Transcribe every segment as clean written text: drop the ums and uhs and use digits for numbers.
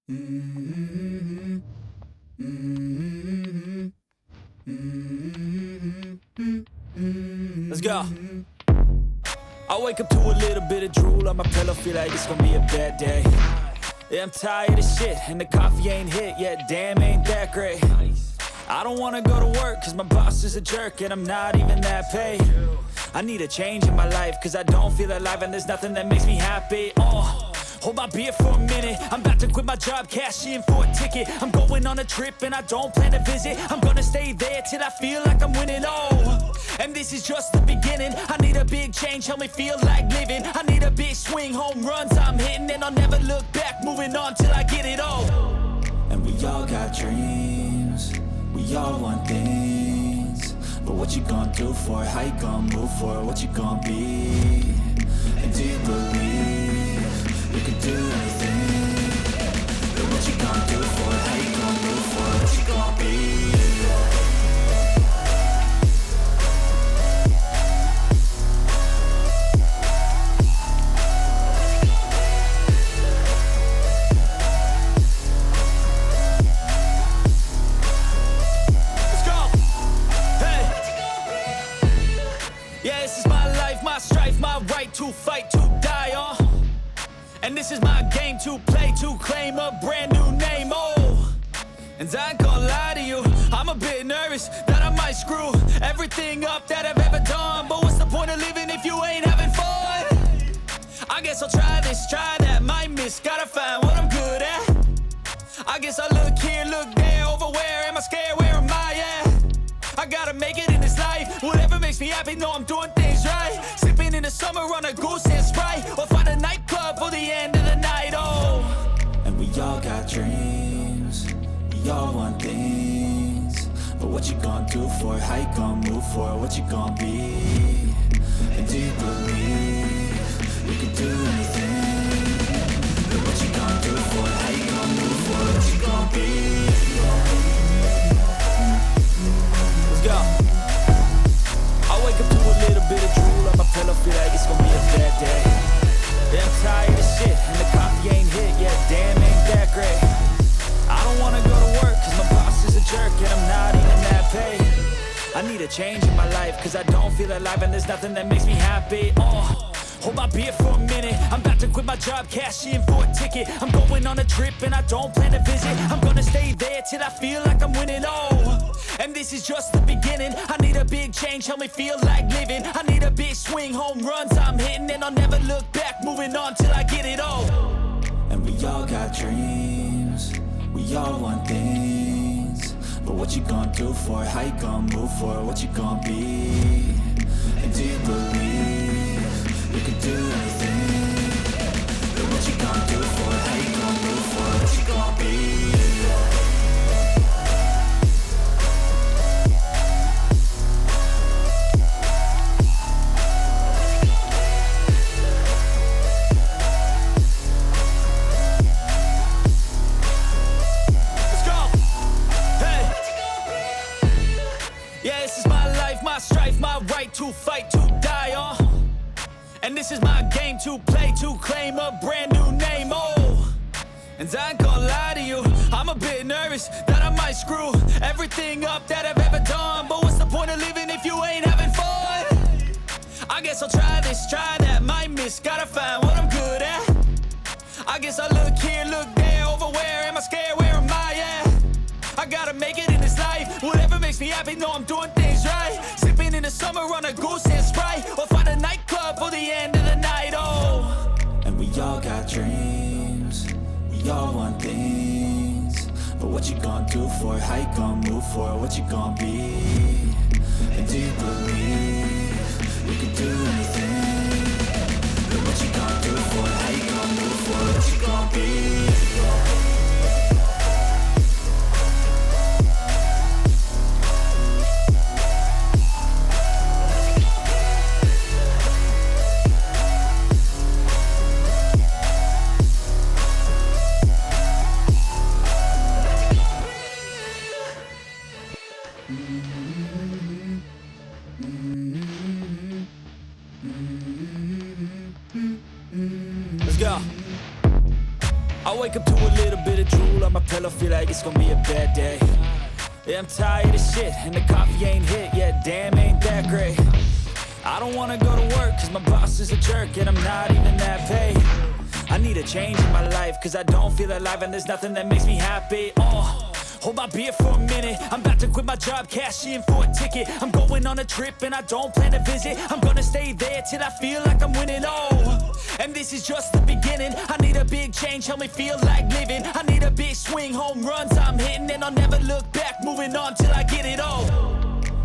Let's go. I wake up to a little bit of drool on my pillow, feel like it's gonna be a bad day. Yeah, I'm tired of shit, and the coffee ain't hit yet, damn, ain't that great. I don't wanna go to work, cause my boss is a jerk, and I'm not even that paid. I need a change in my life, cause I don't feel alive, and there's nothing that makes me happy. Hold my beer for a minute, I'm about to quit my job, cash in for a ticket. I'm going on a trip and I don't plan to visit. I'm gonna stay there till I feel like I'm winning, and this is just the beginning. I need a big change, help me feel like living. I need a big swing, home runs I'm hitting, and I'll never look back, moving on till I get it all. And we all got dreams, we all want things, but what you gonna do for it? How you gonna move for it? What you gonna be? And do you believe you can do anything? But what you gonna do for it? How you gonna move for it? What you gonna be? Let's go! Hey! Yeah, this is my life, my strife, my right to fight, to die on. And this is my game to play, to claim a brand new name, And I ain't gonna lie to you, I'm a bit nervous that I might screw everything up that I've ever done. But what's the point of living if you ain't having fun? I guess I'll try this, try that, might miss, gotta find what I'm good at. I guess I look here, look there, over where am I scared, where am I at? I gotta make it in this life, whatever makes me happy, know I'm doing things right. Sipping in the summer on a goose and Sprite, or find a nightclub for the end of the night, And we all got dreams, we all want things, but what you gonna do for it? How you gonna move for it? What you gonna be? And do you believe you can do anything? But what you gonna do for it? How you gonna move for it? What you gonna be? Go. I wake up to a little bit of drool on my pillow, feel like it's gonna be a bad day. Yeah, I'm tired of shit, and the coffee ain't hit yet, damn, ain't that great. I don't wanna go to work, cause my boss is a jerk, and I'm not even that paid. I need a change in my life, cause I don't feel alive, and there's nothing that makes me happy. Hold my beer for a minute, I'm about to quit my job, cash in for a ticket. I'm going on a trip and I don't plan to visit. I'm gonna stay there till I feel like I'm winning, and this is just the beginning. I need a big change, help me feel like living. I need a big swing, home runs I'm hitting, and I'll never look back, moving on till I get it all. And we all got dreams, we all want things, but what you gonna do for it? How you gonna move for it? What you gonna be? And do you believe you can do anything? But what you gonna do for it? How you gonna move for it? What you gonna be? Let's go! Hey! Yeah, this is my life, my strife, my right to fight, to die on. And this is my game to play, to claim a brand new name, And I ain't gonna lie to you, I'm a bit nervous that I might screw everything up that I've ever done. But what's the point of living if you ain't having fun? I guess I'll try this, try that, might miss, gotta find what I'm good at. I guess I look here, look there, over where am I scared, where am I at? I gotta make it in this life, whatever makes me happy, know I'm doing things right. Sipping in the summer on a goose and Sprite, or find a nightclub for the end of the night, And we all got dreams, we all want things, but what you gonna do for it? How you gonna move for it? What you gonna be? And do you believe you can do anything? But what you gonna do for it? How you gonna move for it? What you gonna be? Let's go. I wake up to little bit of drool on my pillow, feel like it's gonna be a bad day. Yeah, I'm tired of shit, and the coffee ain't hit yet, damn, ain't that great. I don't wanna go to work, cause my boss is a jerk, and I'm not even that paid. I need a change in my life, cause I don't feel alive, and there's nothing that makes me happy. Hold my beer for a minute, I'm about to quit my job, cash in for a ticket. I'm going on a trip and I don't plan to visit. I'm gonna stay there till I feel like I'm winning, and this is just the beginning. I need a big change, help me feel like living. I need a big swing, home runs I'm hitting, and I'll never look back, moving on till I get it all.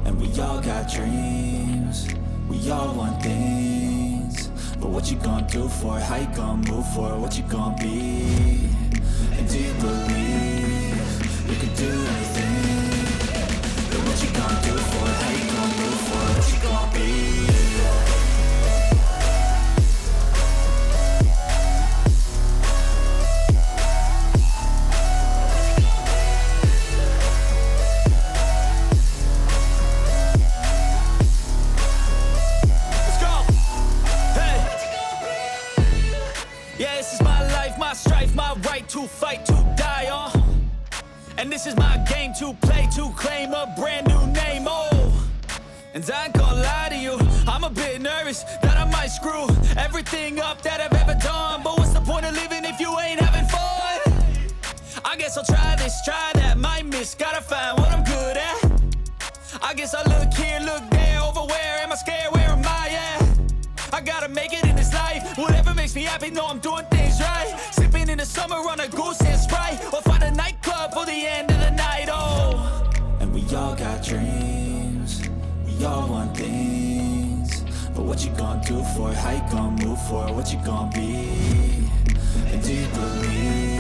And we all got dreams, we all want things, but what you gonna do for it? How you gonna move for it? What you gonna be? And do you believe you can do anything? But what you gonna do for it? How you gonna move for it? What you gonna be? Let's go! Hey! Yeah, this is my life, my strife, my right to fight, to die on. And this is my game to play, to claim a brand new name, And I ain't gonna lie to you, I'm a bit nervous that I might screw everything up that I've ever done. But what's the point of living if you ain't having fun? I guess I'll try this, try that, might miss, gotta find what I'm good at. I guess I look here, look there, over where am I scared, where am I at? I gotta make it in this life, whatever makes me happy, know I'm doing things right. Sipping in the summer on a goose and Sprite, or find a nightclub for the end of the night, And we all got dreams, we all want things, but what you gonna do for it? How you gonna move for it? What you gonna be? And do you believe